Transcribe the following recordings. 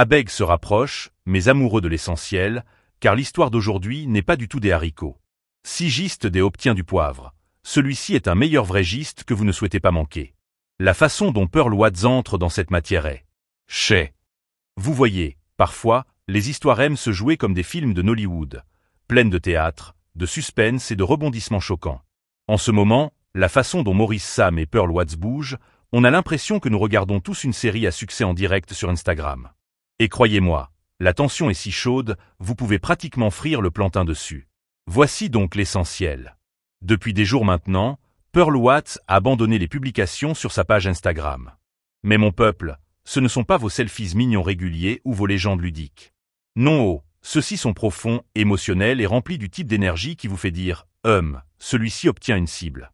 Abeg se rapproche, mais amoureux de l'essentiel, car l'histoire d'aujourd'hui n'est pas du tout des haricots. Si Giste des obtient du poivre, celui-ci est un meilleur vrai giste que vous ne souhaitez pas manquer. La façon dont Pearl Watts entre dans cette matière est chez. Vous voyez, parfois, les histoires aiment se jouer comme des films de Nollywood, pleines de théâtre, de suspense et de rebondissements choquants. En ce moment, la façon dont Maurice Sam et Pearl Watts bougent, on a l'impression que nous regardons tous une série à succès en direct sur Instagram. Et croyez-moi, la tension est si chaude, vous pouvez pratiquement frire le plantain dessus. Voici donc l'essentiel. Depuis des jours maintenant, Pearl Watts a abandonné les publications sur sa page Instagram. Mais mon peuple, ce ne sont pas vos selfies mignons réguliers ou vos légendes ludiques. Non, oh, ceux-ci sont profonds, émotionnels et remplis du type d'énergie qui vous fait dire « celui-ci obtient une cible ».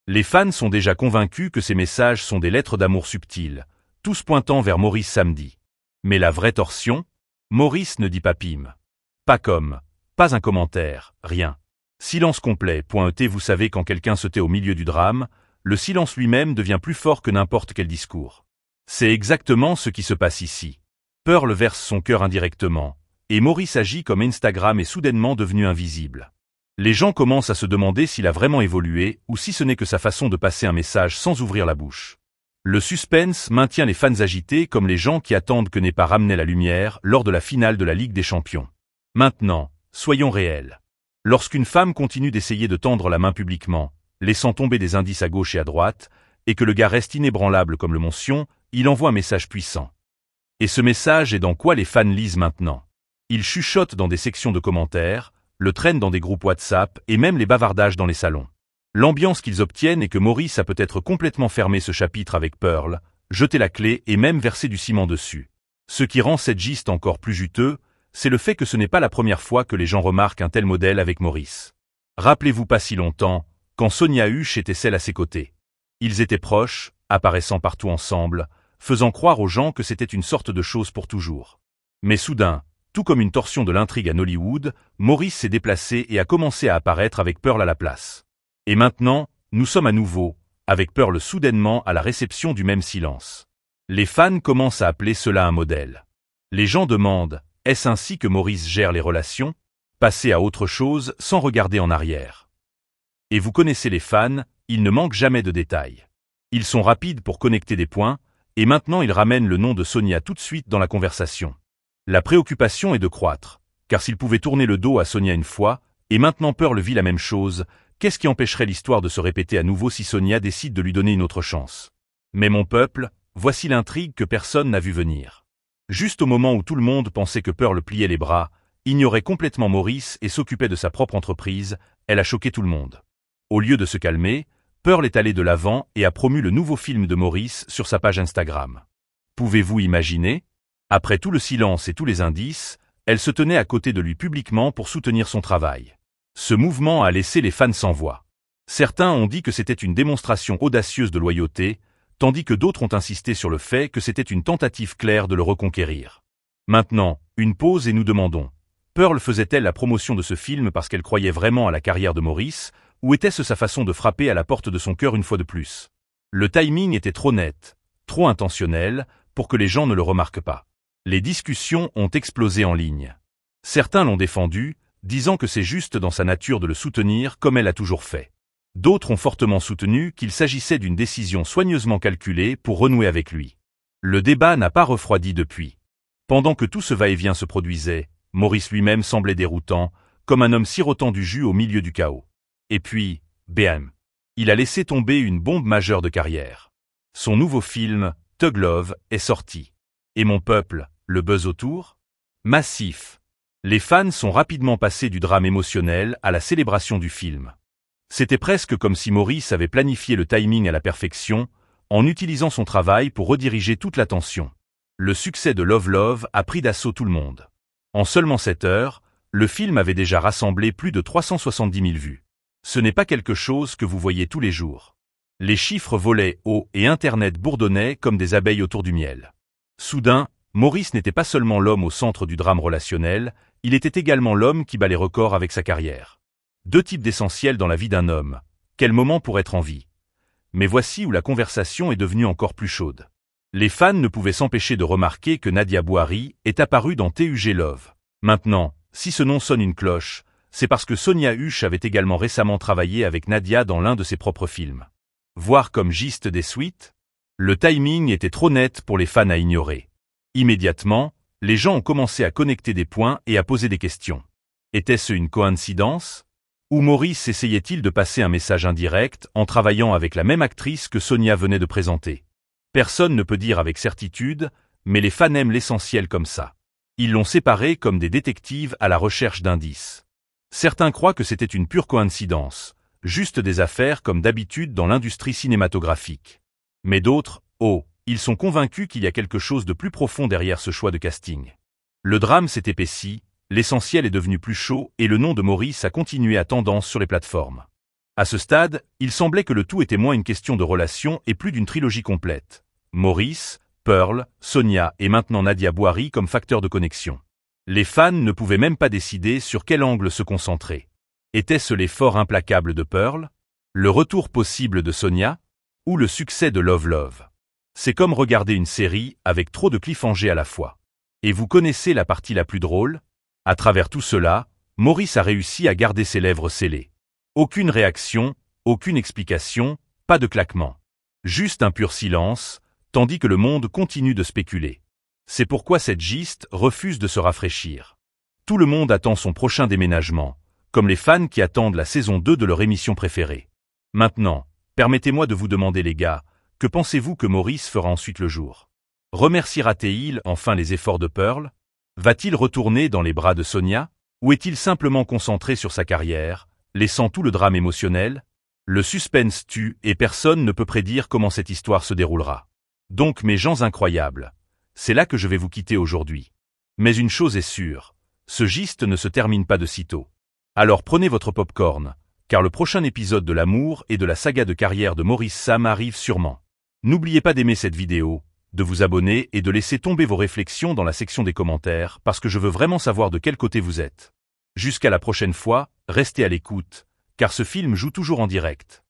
Les fans sont déjà convaincus que ces messages sont des lettres d'amour subtiles, tous pointant vers Maurice Samedi. Mais la vraie torsion? Maurice ne dit pas pim. Pas comme. Pas un commentaire, rien. Silence complet. Vous savez quand quelqu'un se tait au milieu du drame, le silence lui-même devient plus fort que n'importe quel discours. C'est exactement ce qui se passe ici. Pearl verse son cœur indirectement, et Maurice agit comme Instagram est soudainement devenu invisible. Les gens commencent à se demander s'il a vraiment évolué ou si ce n'est que sa façon de passer un message sans ouvrir la bouche. Le suspense maintient les fans agités comme les gens qui attendent que n'ait pas ramené la lumière lors de la finale de la Ligue des Champions. Maintenant, soyons réels. Lorsqu'une femme continue d'essayer de tendre la main publiquement, laissant tomber des indices à gauche et à droite, et que le gars reste inébranlable comme le mont Sion, il envoie un message puissant. Et ce message est dans quoi les fans lisent maintenant. Ils chuchotent dans des sections de commentaires, le traînent dans des groupes WhatsApp et même les bavardages dans les salons. L'ambiance qu'ils obtiennent est que Maurice a peut-être complètement fermé ce chapitre avec Pearl, jeté la clé et même versé du ciment dessus. Ce qui rend cette giste encore plus juteux, c'est le fait que ce n'est pas la première fois que les gens remarquent un tel modèle avec Maurice. Rappelez-vous pas si longtemps, quand Sonia Huche était celle à ses côtés. Ils étaient proches, apparaissant partout ensemble, faisant croire aux gens que c'était une sorte de chose pour toujours. Mais soudain, tout comme une torsion de l'intrigue à Nollywood, Maurice s'est déplacé et a commencé à apparaître avec Pearl à la place. Et maintenant, nous sommes à nouveau, avec Pearl soudainement à la réception du même silence. Les fans commencent à appeler cela un modèle. Les gens demandent, est-ce ainsi que Maurice gère les relations? Passer à autre chose sans regarder en arrière. Et vous connaissez les fans, ils ne manquent jamais de détails. Ils sont rapides pour connecter des points, et maintenant ils ramènent le nom de Sonia tout de suite dans la conversation. La préoccupation est de croître, car s'ils pouvaient tourner le dos à Sonia une fois, et maintenant Pearl vit la même chose, qu'est-ce qui empêcherait l'histoire de se répéter à nouveau si Sonia décide de lui donner une autre chance? Mais mon peuple, voici l'intrigue que personne n'a vu venir. Juste au moment où tout le monde pensait que Pearl pliait les bras, ignorait complètement Maurice et s'occupait de sa propre entreprise, elle a choqué tout le monde. Au lieu de se calmer, Pearl est allée de l'avant et a promu le nouveau film de Maurice sur sa page Instagram. Pouvez-vous imaginer? Après tout le silence et tous les indices, elle se tenait à côté de lui publiquement pour soutenir son travail. Ce mouvement a laissé les fans sans voix. Certains ont dit que c'était une démonstration audacieuse de loyauté, tandis que d'autres ont insisté sur le fait que c'était une tentative claire de le reconquérir. Maintenant, une pause et nous demandons. Pearl faisait-elle la promotion de ce film parce qu'elle croyait vraiment à la carrière de Maurice, ou était-ce sa façon de frapper à la porte de son cœur une fois de plus? Le timing était trop net, trop intentionnel, pour que les gens ne le remarquent pas. Les discussions ont explosé en ligne. Certains l'ont défendu, disant que c'est juste dans sa nature de le soutenir comme elle a toujours fait. D'autres ont fortement soutenu qu'il s'agissait d'une décision soigneusement calculée pour renouer avec lui. Le débat n'a pas refroidi depuis. Pendant que tout ce va-et-vient se produisait, Maurice lui-même semblait déroutant, comme un homme sirotant du jus au milieu du chaos. Et puis, bam, il a laissé tomber une bombe majeure de carrière. Son nouveau film, Thug Love, est sorti. Et mon peuple, le buzz autour? Massif. Les fans sont rapidement passés du drame émotionnel à la célébration du film. C'était presque comme si Maurice avait planifié le timing à la perfection, en utilisant son travail pour rediriger toute l'attention. Le succès de Love Love a pris d'assaut tout le monde. En seulement 7 heures, le film avait déjà rassemblé plus de 370 000 vues. Ce n'est pas quelque chose que vous voyez tous les jours. Les chiffres volaient haut et Internet bourdonnait comme des abeilles autour du miel. Soudain, Maurice n'était pas seulement l'homme au centre du drame relationnel, il était également l'homme qui bat les records avec sa carrière. Deux types d'essentiels dans la vie d'un homme. Quel moment pour être en vie? Mais voici où la conversation est devenue encore plus chaude. Les fans ne pouvaient s'empêcher de remarquer que Nadia Bouari est apparue dans TUG Love. Maintenant, si ce nom sonne une cloche, c'est parce que Sonia Huche avait également récemment travaillé avec Nadia dans l'un de ses propres films. Voir comme giste des suites? Le timing était trop net pour les fans à ignorer. Immédiatement, les gens ont commencé à connecter des points et à poser des questions. Était-ce une coïncidence? Ou Maurice essayait-il de passer un message indirect en travaillant avec la même actrice que Sonia venait de présenter? Personne ne peut dire avec certitude, mais les fans aiment l'essentiel comme ça. Ils l'ont séparé comme des détectives à la recherche d'indices. Certains croient que c'était une pure coïncidence, juste des affaires comme d'habitude dans l'industrie cinématographique. Mais d'autres, ils sont convaincus qu'il y a quelque chose de plus profond derrière ce choix de casting. Le drame s'est épaissi, l'essentiel est devenu plus chaud et le nom de Maurice a continué à tendance sur les plateformes. À ce stade, il semblait que le tout était moins une question de relation et plus d'une trilogie complète. Maurice, Pearl, Sonia et maintenant Nadia Bouari comme facteur de connexion. Les fans ne pouvaient même pas décider sur quel angle se concentrer. Était-ce l'effort implacable de Pearl? Le retour possible de Sonia? Ou le succès de Love Love? C'est comme regarder une série avec trop de cliffhangers à la fois. Et vous connaissez la partie la plus drôle? À travers tout cela, Maurice a réussi à garder ses lèvres scellées. Aucune réaction, aucune explication, pas de claquement. Juste un pur silence, tandis que le monde continue de spéculer. C'est pourquoi cette giste refuse de se rafraîchir. Tout le monde attend son prochain déménagement, comme les fans qui attendent la saison 2 de leur émission préférée. Maintenant, permettez-moi de vous demander les gars, que pensez-vous que Maurice fera ensuite le jour? Remerciera-t-il enfin les efforts de Pearl? Va-t-il retourner dans les bras de Sonia? Ou est-il simplement concentré sur sa carrière, laissant tout le drame émotionnel? Le suspense tue et personne ne peut prédire comment cette histoire se déroulera. Donc mes gens incroyables, c'est là que je vais vous quitter aujourd'hui. Mais une chose est sûre, ce giste ne se termine pas de sitôt. Alors prenez votre popcorn, car le prochain épisode de l'amour et de la saga de carrière de Maurice Sam arrive sûrement. N'oubliez pas d'aimer cette vidéo, de vous abonner et de laisser tomber vos réflexions dans la section des commentaires parce que je veux vraiment savoir de quel côté vous êtes. Jusqu'à la prochaine fois, restez à l'écoute, car ce film joue toujours en direct.